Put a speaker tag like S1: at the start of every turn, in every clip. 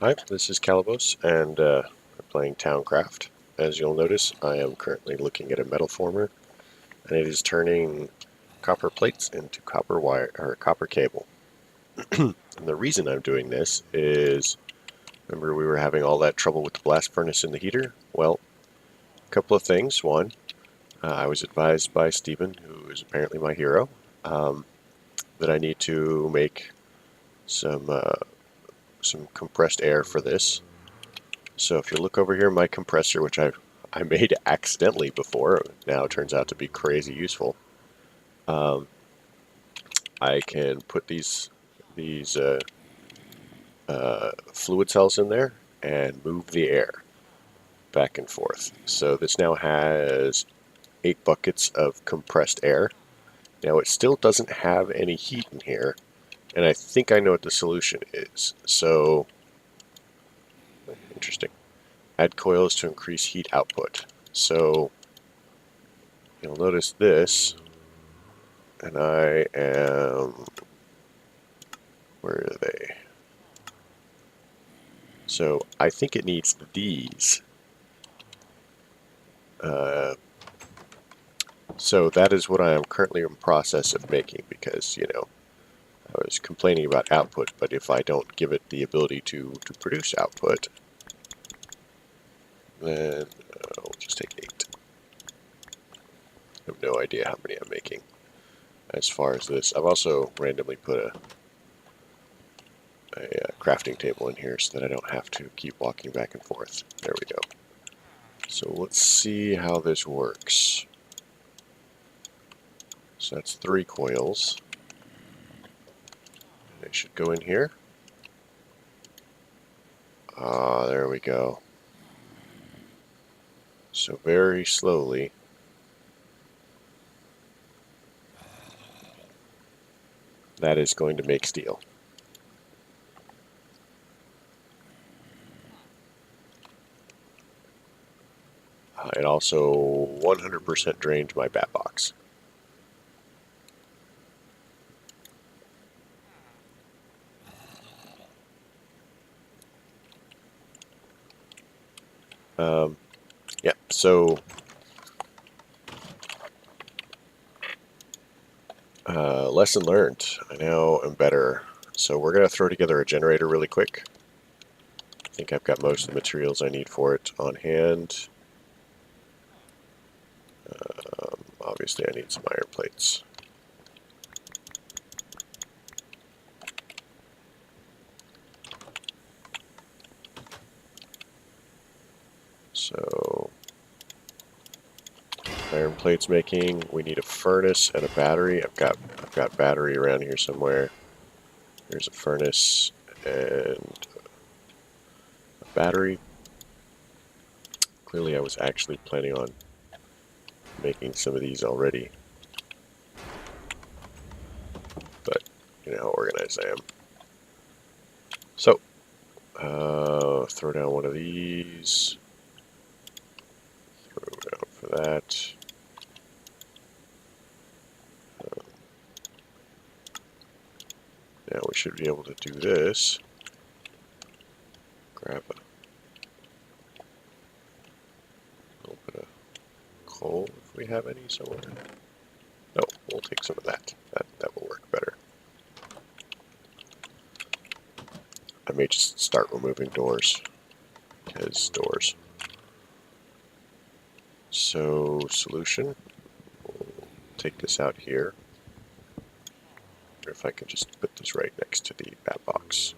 S1: Hi, this is Calibos, and we're playing Towncraft. As you'll notice, I am currently looking at a metal former, and it is turning copper plates into copper wire or copper cable. And the reason I'm doing this is, remember we were having all that trouble with the blast furnace and the heater? Well, a couple of things. One, I was advised by Stephen, who is apparently my hero, that I need to make some some compressed air for this. So if you look over here, my compressor, which I made accidentally before, now it turns out to be crazy useful. I can put these fluid cells in there and move the air back and forth. So this now has 8 buckets of compressed air. Now it still doesn't have any heat in here, and I think I know what the solution is. So, interesting. Add coils to increase heat output. So you'll notice this, and I am, where are they? So I think it needs these. Uh, so that is what I am currently in process of making because, I was complaining about output, but if I don't give it the ability to produce output, then we'll just take 8. I have no idea how many I'm making. As far as this, I've also randomly put a crafting table in here so that I don't have to keep walking back and forth. There we go. So let's see how this works. So that's 3 coils. They should go in here. Ah, there we go. So very slowly. That is going to make steel. It also 100% drained my bat box. Yeah, so lesson learned. I now am better. So we're going to throw together a generator really quick. I think I've got most of the materials I need for it on hand. Obviously, I need some iron plates. So, iron plates making. We need a furnace and a battery. I've got battery around here somewhere. There's a furnace and a battery. Clearly, I was actually planning on making some of these already, but you know how organized I am. So, throw down one of these. Throw down for that. Now we should be able to do this. Grab a little bit of coal if we have any somewhere. No, we'll take some of that. That will work better. I may just start removing doors, because doors. So, solution. We'll take this out here. Or if I can just put this right next to the bat box.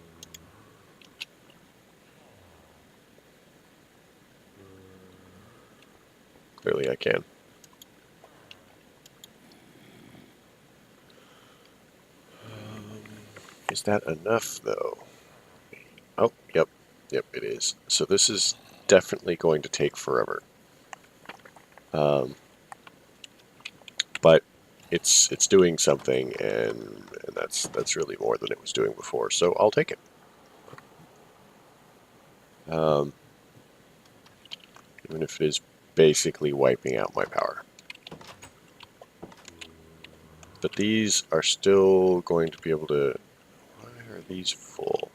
S1: Clearly I can. Is that enough, though? Oh, yep. Yep, it is. So this is definitely going to take forever. But it's doing something, and that's really more than it was doing before. So I'll take it. Even if it is basically wiping out my power. But these are still going to be able to... Why are these full?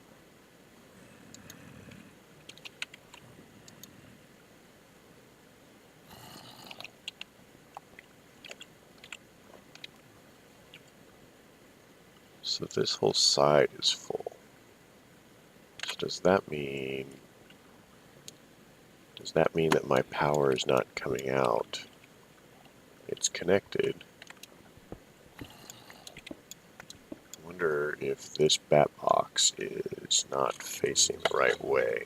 S1: So this whole side is full. So does that mean that my power is not coming out? It's connected. I wonder if this bat box is not facing the right way.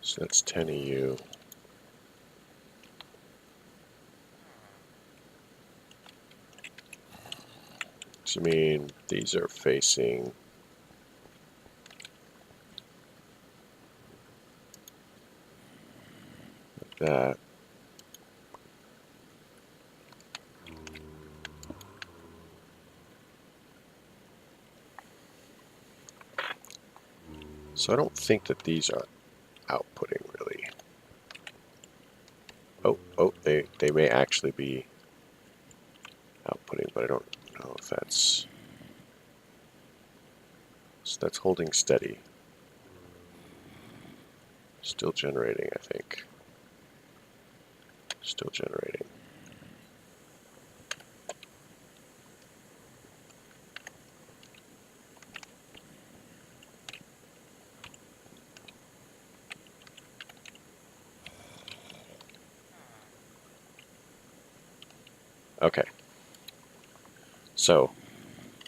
S1: So that's 10 of you. So I mean, these are facing like that. So I don't think that these are outputting really. Oh, they may actually be outputting, but I don't know if that's... So that's holding steady. Still generating, I think. Still generating. Okay. So,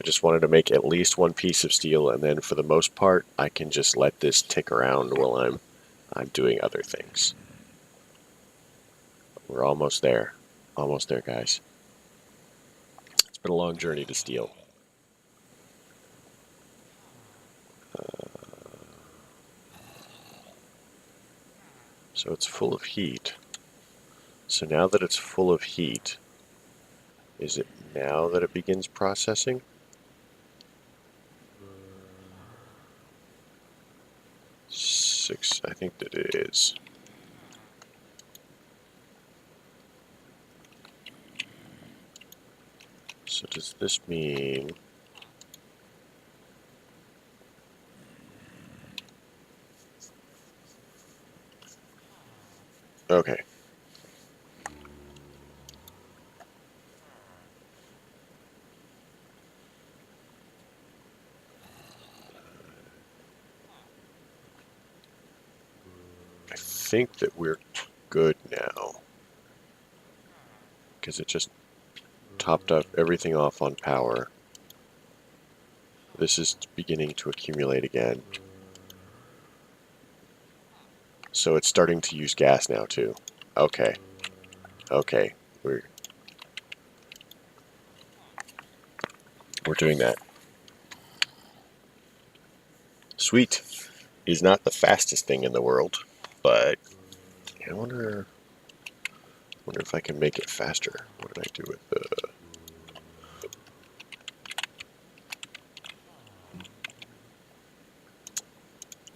S1: I just wanted to make at least one piece of steel, and then for the most part, I can just let this tick around while I'm doing other things. We're almost there. Almost there, guys. It's been a long journey to steel. So it's full of heat. So now that it's full of heat, is it now that it begins processing? Six, I think that it is. So does this mean... Okay. I think that we're good now. Because it just topped up everything off on power. This is beginning to accumulate again. So it's starting to use gas now too. Okay. Okay. We're doing that. Sweet is not the fastest thing in the world, but I wonder if I can make it faster. What did I do with the...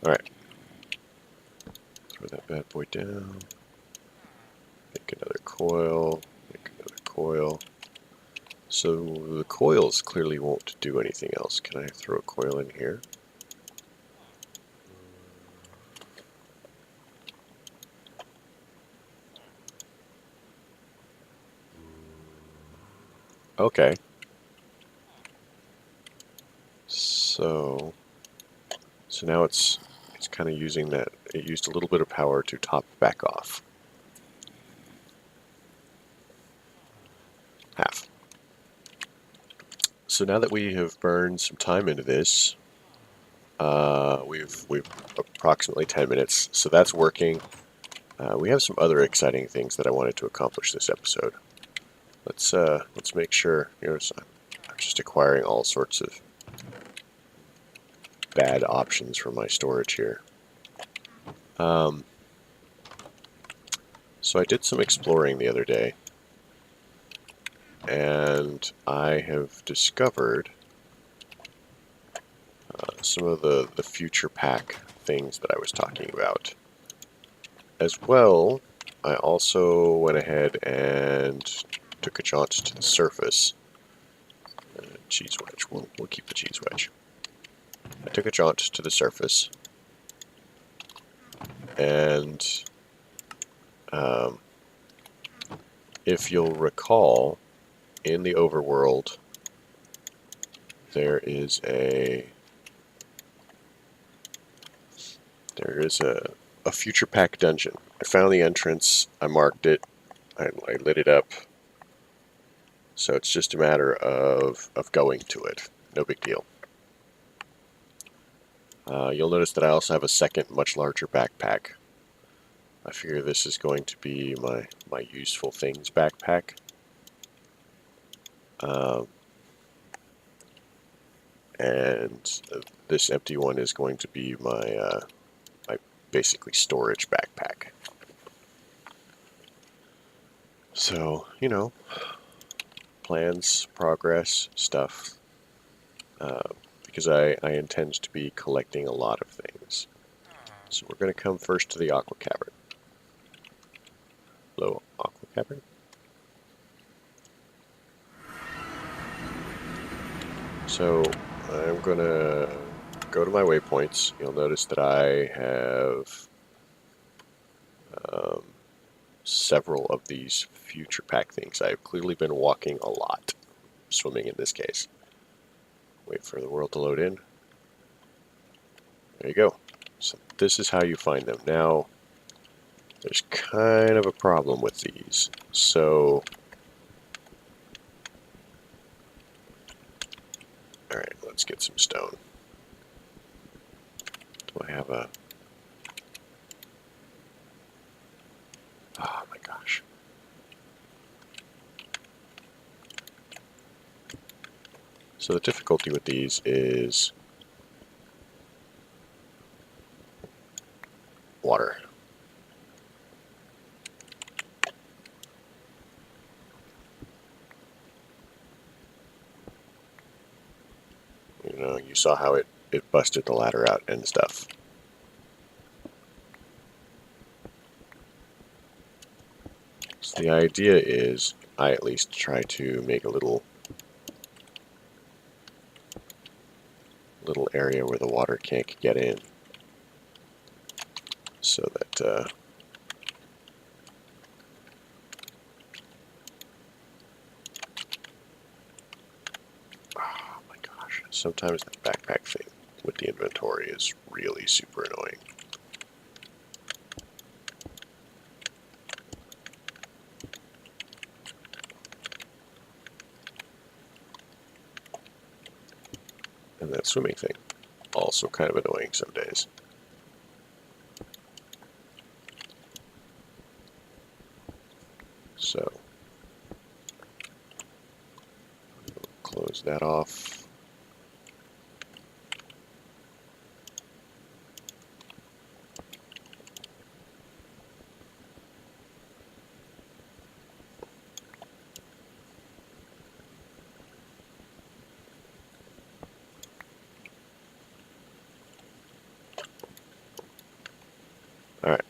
S1: Alright. Throw that bad boy down. Make another coil. Make another coil. So the coils clearly won't do anything else. Can I throw a coil in here? Okay. So now it's kind of using that. It used a little bit of power to top back off. Half. So now that we have burned some time into this, we've approximately 10 minutes. So that's working. We have some other exciting things that I wanted to accomplish this episode. Let's make sure. I'm just acquiring all sorts of bad options for my storage here. So I did some exploring the other day, and I have discovered some of the future pack things that I was talking about. As well, I also went ahead and took a jaunt to the surface. Cheese wedge. We'll keep the cheese wedge. I took a jaunt to the surface, and if you'll recall, in the overworld, there is a future pack dungeon. I found the entrance. I marked it. I lit it up. So it's just a matter of going to it. No big deal. You'll notice that I also have a second, much larger backpack. I figure this is going to be my useful things backpack. And this empty one is going to be my basically storage backpack. So, you know, plans, progress, stuff. Because I intend to be collecting a lot of things. So we're going to come first to the Aqua Cavern. Hello, Aqua Cavern? So I'm going to go to my waypoints. You'll notice that I have several of these future pack things. I've clearly been walking a lot, swimming in this case. Wait for the world to load in. There you go. So this is how you find them. Now, there's kind of a problem with these. So, alright, let's get some stone. Do I have a... Oh my gosh. So the difficulty with these is water. You know, you saw how it busted the ladder out and stuff. So the idea is, I at least try to make a little area where the water can't get in, so that oh my gosh, sometimes the backpack thing with the inventory is really super annoying. And that swimming thing, also kind of annoying some days. So, close that off. Alright,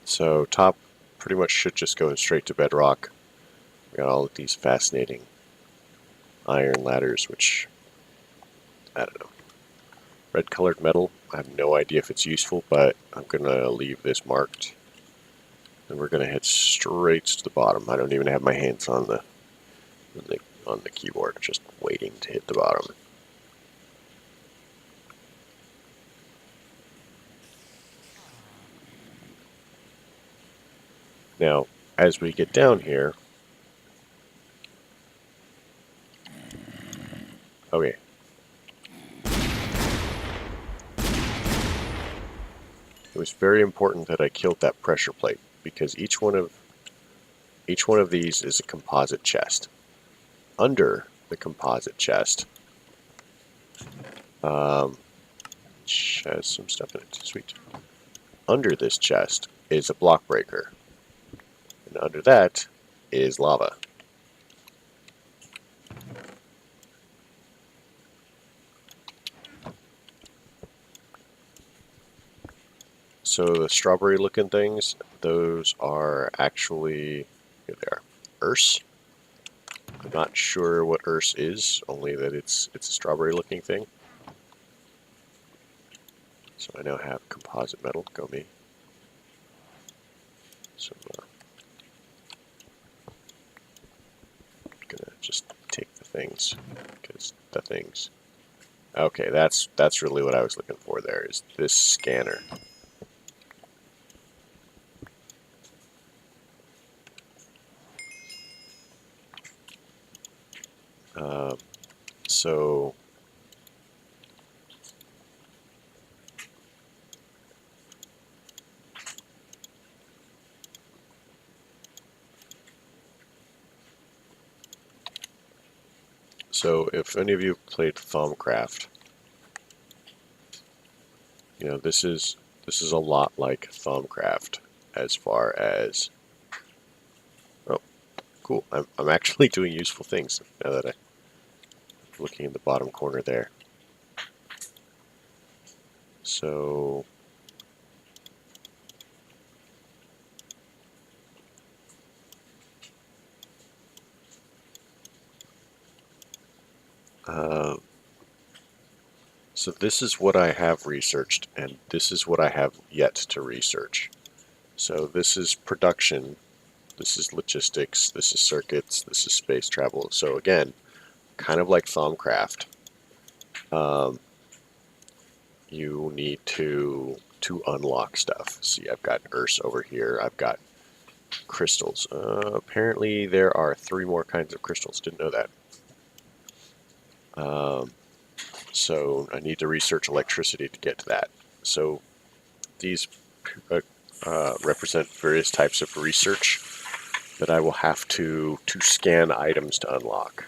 S1: so top pretty much should just go straight to bedrock. We got all of these fascinating iron ladders, which, I don't know. Red colored metal, I have no idea if it's useful, but I'm going to leave this marked. And we're going to head straight to the bottom. I don't even have my hands on the keyboard, just waiting to hit the bottom. Now, as we get down here, okay. It was very important that I killed that pressure plate, because each one of these is a composite chest. Under the composite chest, which has some stuff in it. Sweet. Under this chest is a block breaker. And under that is lava. So the strawberry looking things, those are actually, here they are, Urs. I'm not sure what Urs is, only that it's a strawberry looking thing. So I now have composite metal, go me. So I'm gonna just take the things, because the things. Okay, that's really what I was looking for there, is this scanner. Um, so if any of you have played Towncraft, you know this is a lot like Towncraft as far as, oh cool, I'm actually doing useful things now that I'm looking in the bottom corner there. So uh, so this is what I have researched, and this is what I have yet to research. So this is production, this is logistics, this is circuits, this is space travel. So again, kind of like Thaumcraft, you need to unlock stuff. See, I've got Urs over here. I've got crystals. Apparently there are 3 more kinds of crystals. Didn't know that. So I need to research electricity to get to that. So these represent various types of research that I will have to scan items to unlock.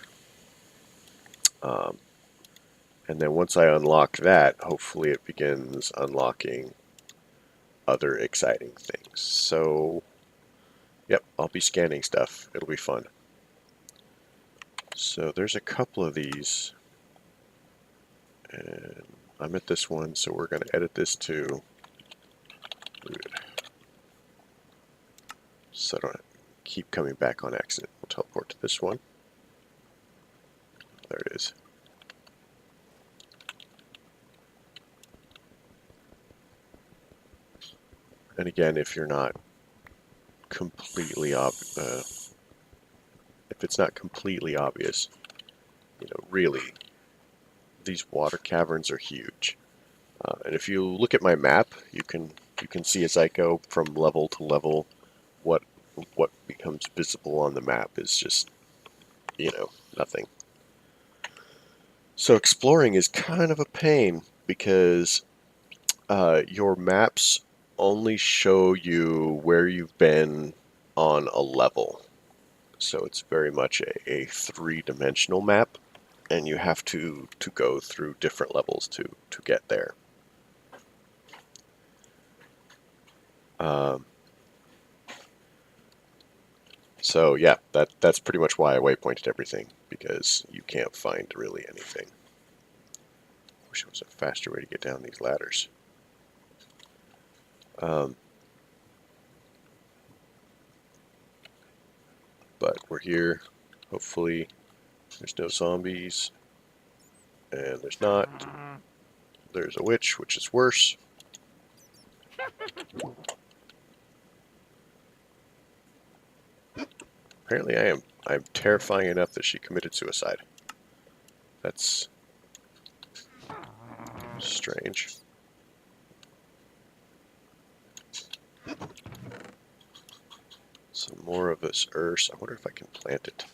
S1: And then once I unlock that, hopefully it begins unlocking other exciting things. So, yep, I'll be scanning stuff. It'll be fun. So there's a couple of these. And I'm at this one, so we're going to edit this to so I don't keep coming back on accident. We'll teleport to this one. There it is. And again, if you're not completely if it's not completely obvious, you know, really, these water caverns are huge. And if you look at my map, you can see as I go from level to level, what becomes visible on the map is just, you know, nothing. So exploring is kind of a pain because your maps only show you where you've been on a level. So it's very much a 3-dimensional map, and you have to go through different levels to get there. So yeah, that's pretty much why I waypointed everything, because you can't find really anything. Wish there was a faster way to get down these ladders. But we're here. Hopefully there's no zombies. And there's not. There's a witch, which is worse. Apparently I'm terrifying enough that she committed suicide. That's strange. Some more of this Urs. I wonder if I can plant it.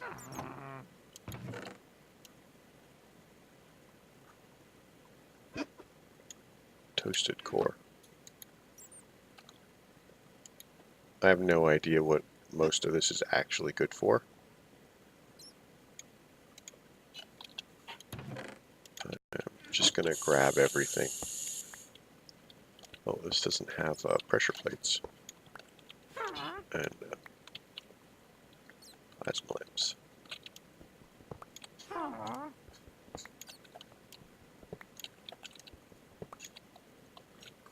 S1: Toasted core. I have no idea what most of this is actually good for. I'm just going to grab everything. Oh, this doesn't have pressure plates. And plasma lamps.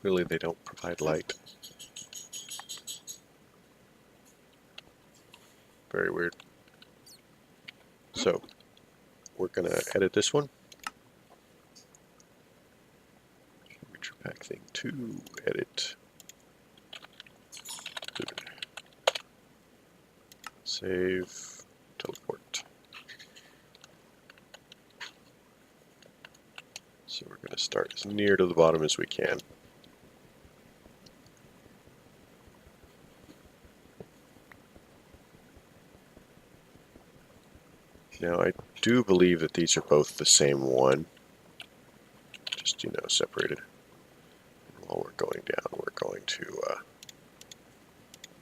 S1: Clearly they don't provide light. Very weird. So, we're going to edit this one. Feature pack thing 2, edit. Save, teleport. So we're going to start as near to the bottom as we can. Now I do believe that these are both the same one, just, you know, separated. And while we're going down, we're going to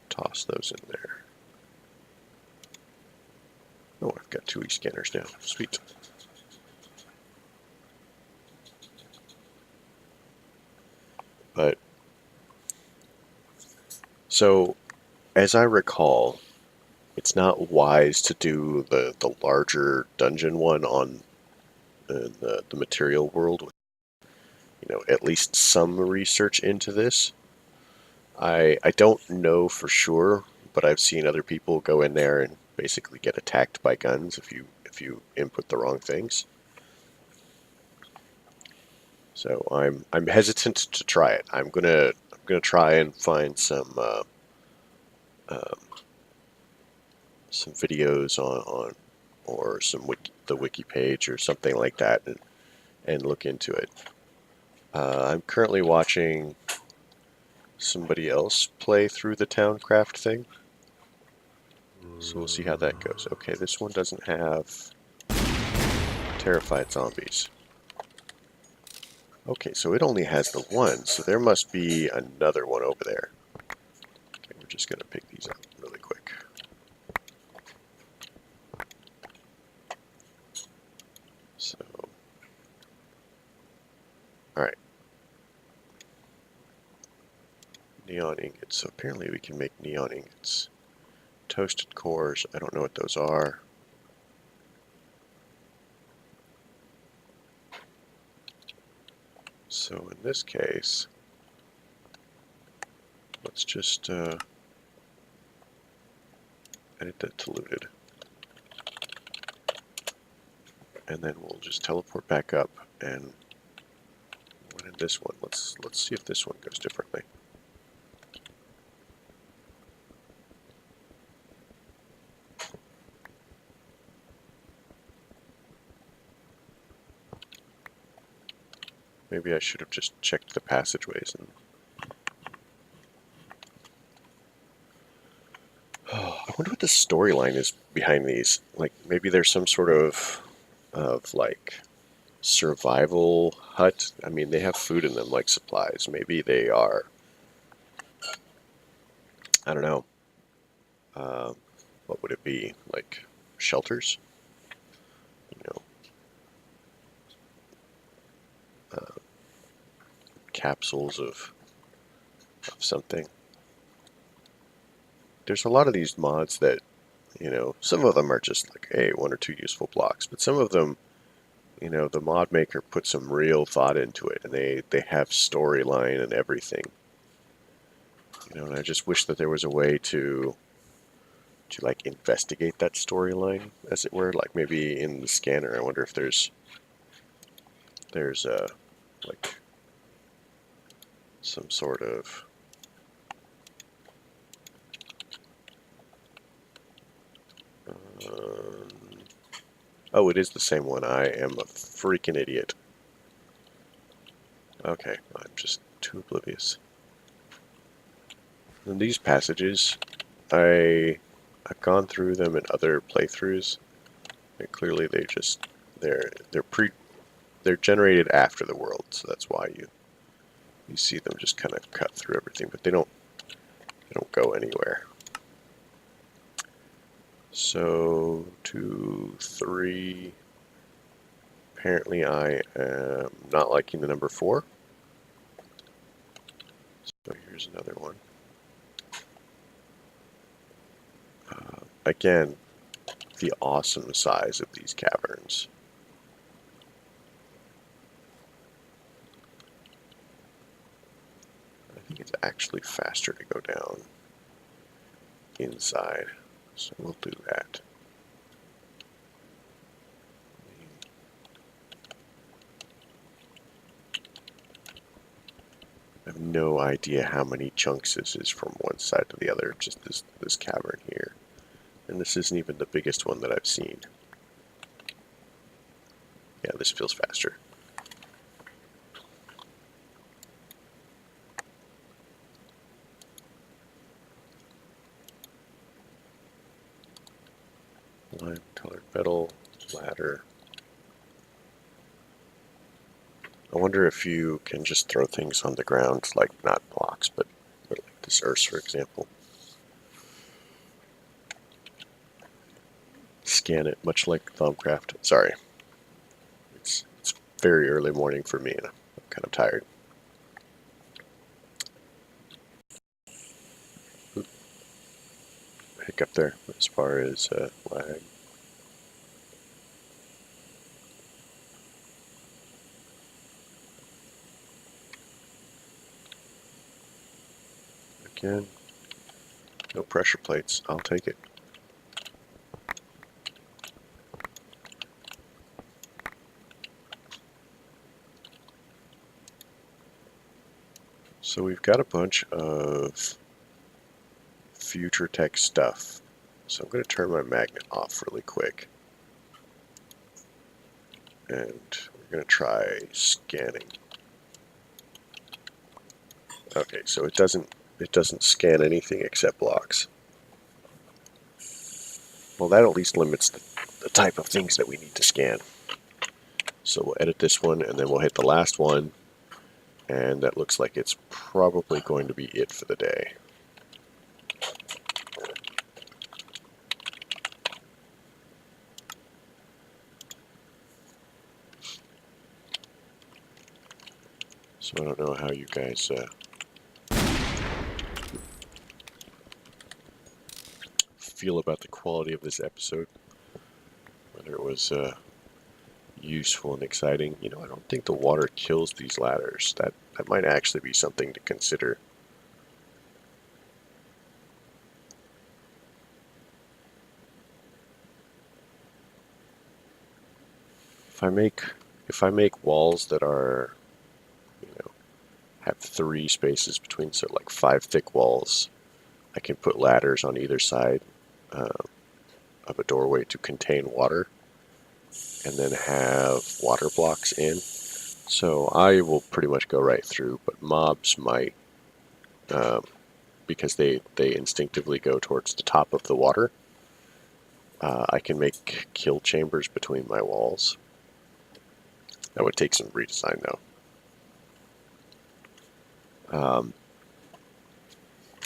S1: toss those in there. Oh, I've got 2 e-scanners now. Sweet. But, so, as I recall, it's not wise to do the larger dungeon one on the material world. You know, at least some research into this. I don't know for sure, but I've seen other people go in there and basically get attacked by guns if you input the wrong things. So I'm hesitant to try it. I'm gonna try and find some videos on or the wiki page or something like that and look into it. I'm currently watching somebody else play through the Towncraft thing. So we'll see how that goes. Okay, this one doesn't have terrified zombies. Okay, so it only has the one, so there must be another one over there. Okay, we're just going to pick these up really quick. So, alright. Neon ingots. So apparently we can make neon ingots. Toasted cores, I don't know what those are. So in this case, let's just edit that to looted. And then we'll just teleport back up and what in this one? Let's see if this one goes differently. Maybe I should have just checked the passageways and I wonder what the storyline is behind these. Like maybe there's some sort of like survival hut. I mean, they have food in them, like supplies. Maybe they are, I don't know, what would it be? Like shelters? You know, capsules of something. There's a lot of these mods that, you know, some of them are just like, hey, 1 or 2 useful blocks, but some of them, you know, the mod maker put some real thought into it, and they have storyline and everything. You know, and I just wish that there was a way to like investigate that storyline, as it were. Like maybe in the scanner, I wonder if there's like some sort of oh, it is the same one. I am a freaking idiot. Okay, I'm just too oblivious. In these passages, I've gone through them in other playthroughs, and clearly they're generated after the world, so that's why you see them just kind of cut through everything, but they don't go anywhere. So 2, 3. Apparently, I am not liking the number 4. So here's another one. Again, the awesome size of these caverns. I think it's actually faster to go down inside, so we'll do that. I have no idea how many chunks this is from one side to the other, just this cavern here. And this isn't even the biggest one that I've seen. Yeah, this feels faster. Lime colored metal, ladder. I wonder if you can just throw things on the ground, like not blocks, but like this earth, for example. Scan it, much like Towncraft. Sorry. It's very early morning for me, and I'm kind of tired. Oop. Hiccup there as far as lag. Again, no pressure plates. I'll take it. So we've got a bunch of future tech stuff. So I'm going to turn my magnet off really quick. And we're going to try scanning. Okay, so it doesn't scan anything except blocks. Well, that at least limits the type of things that we need to scan. So we'll edit this one, and then we'll hit the last one, and that looks like it's probably going to be it for the day. So I don't know how you guys feel about the quality of this episode, whether it was useful and exciting. You know, I don't think the water kills these ladders. That might actually be something to consider. If I make walls that are, you know, have 3 spaces between, so like 5 thick walls, I can put ladders on either side of a doorway to contain water, and then have water blocks in. So I will pretty much go right through, but mobs might, because they instinctively go towards the top of the water. I can make kill chambers between my walls. That would take some redesign, though.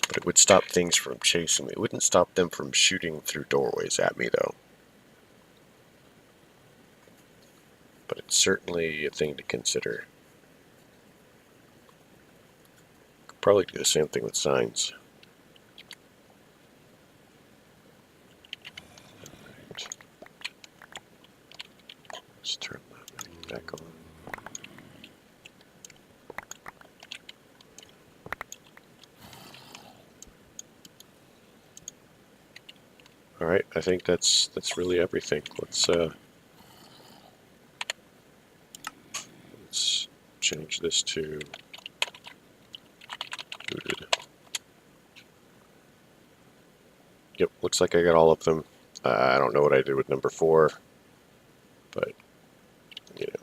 S1: But it would stop things from chasing me. It wouldn't stop them from shooting through doorways at me, though. But it's certainly a thing to consider. Could probably do the same thing with signs. Right. Let's turn that back on. All right, I think that's really everything. Let's change this to booted. Yep, looks like I got all of them. I don't know what I did with number 4, but you know,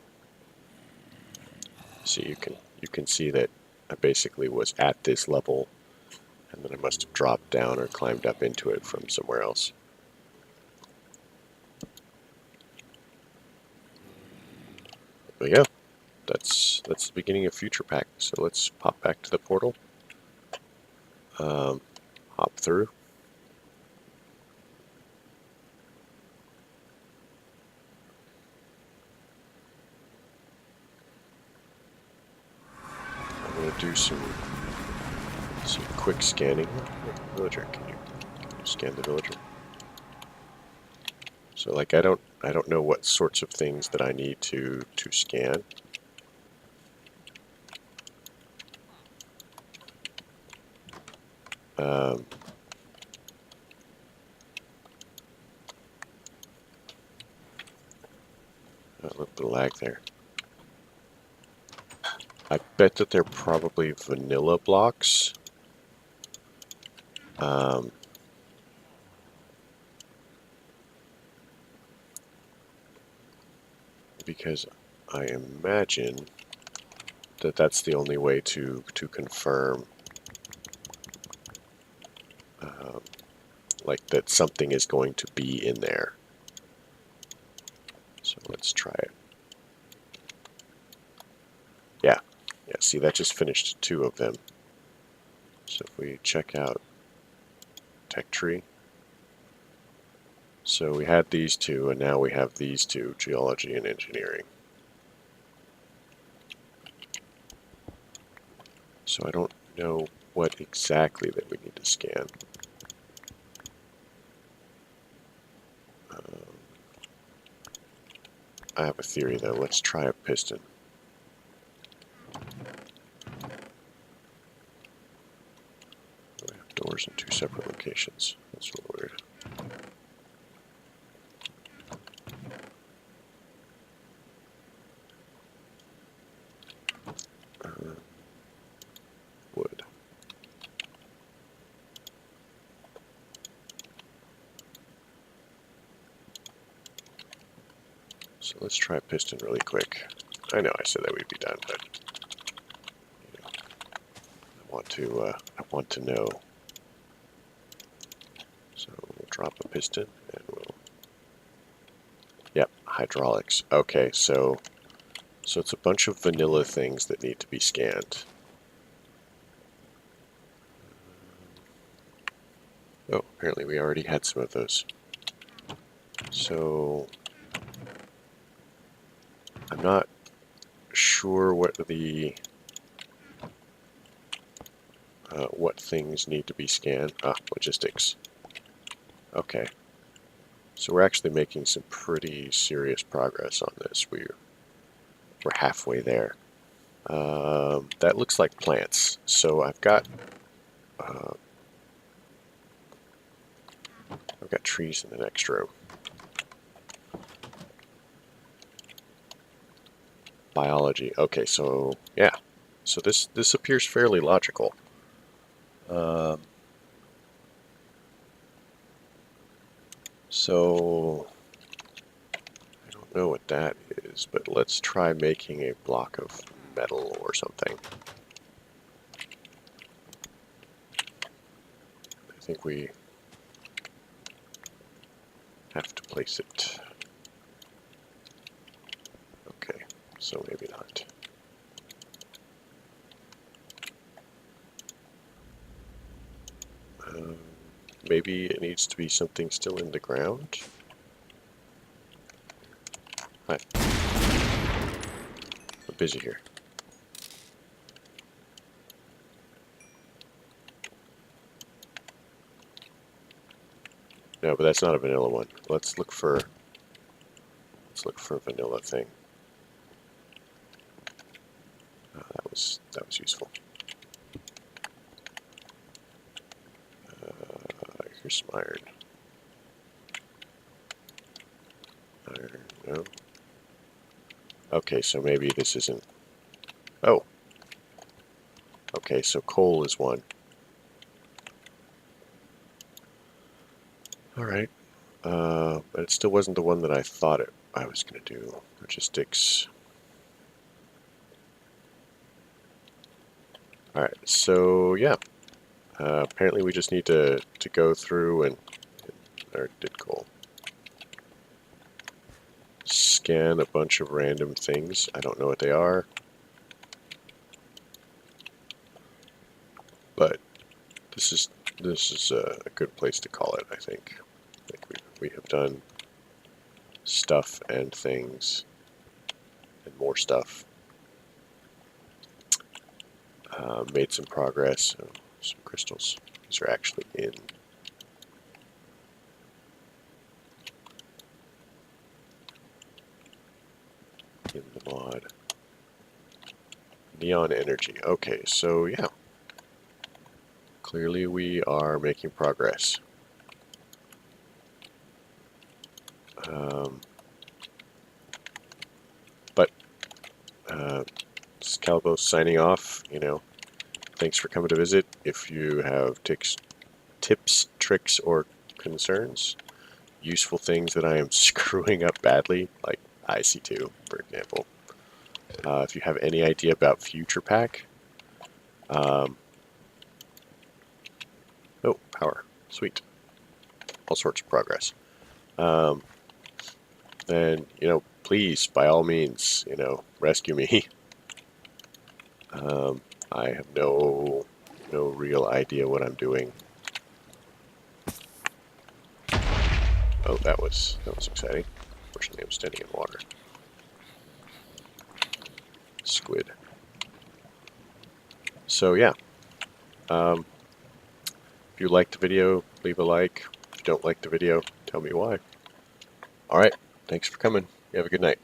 S1: so you can see that I basically was at this level, and then I must have dropped down or climbed up into it from somewhere else. But yeah, that's the beginning of Future Pack. So let's pop back to the portal, hop through. I'm gonna do some quick scanning. Villager, can you scan the villager? So like I don't know what sorts of things that I need to scan. A little bit of lag there. I bet that they're probably vanilla blocks. Because I imagine that that's the only way to confirm like that something is going to be in there. So let's try it. Yeah, see that just finished 2 of them. So if we check out tech tree. So we had these 2 and now we have these 2, geology and engineering. So I don't know what exactly that we need to scan. I have a theory though. Let's try a piston. We have doors in 2 separate locations. That's a little weird. Wood. So let's try piston really quick. I know I said that we'd be done, but you know, I want to know. So we'll drop a piston and we'll. Yep, hydraulics. Okay, so it's a bunch of vanilla things that need to be scanned. Oh, apparently we already had some of those. So I'm not sure what what things need to be scanned. Logistics. Okay. So we're actually making some pretty serious progress on this. We're halfway there. That looks like plants. So I've got trees in the next room. Biology. Okay, so yeah. So this appears fairly logical. So I don't know what that is, but let's try making a block of metal or something. I think we have to place it. Okay, so maybe not. Maybe it needs to be something still in the ground. Hi. I'm busy here. No, but that's not a vanilla one. Let's look for a vanilla thing. That was useful. Here's some iron. Iron, no. Okay, so maybe this isn't. Oh. Okay, so coal is one. All right. But it still wasn't the one that I thought I was going to do. Logistics. All right. So yeah. Apparently we just need to go through and or did coal. Scan a bunch of random things. I don't know what they are. But this is a good place to call it, I think. I think we have done stuff and things and more stuff. Made some progress. Some crystals. These are actually in. mod. Neon energy. Okay, so yeah. Clearly we are making progress. But this is Calibos signing off. Thanks for coming to visit. If you have tips, tricks, or concerns, useful things that I am screwing up badly, like IC2, for example. If you have any idea about Future Pack, oh, power, sweet, all sorts of progress. Then please, by all means, rescue me. I have no real idea what I'm doing. Oh, that was exciting. Fortunately, I'm standing in water. Squid. So yeah, if you liked the video, leave a like. If you don't like the video, tell me why. All right, thanks for coming. You have a good night.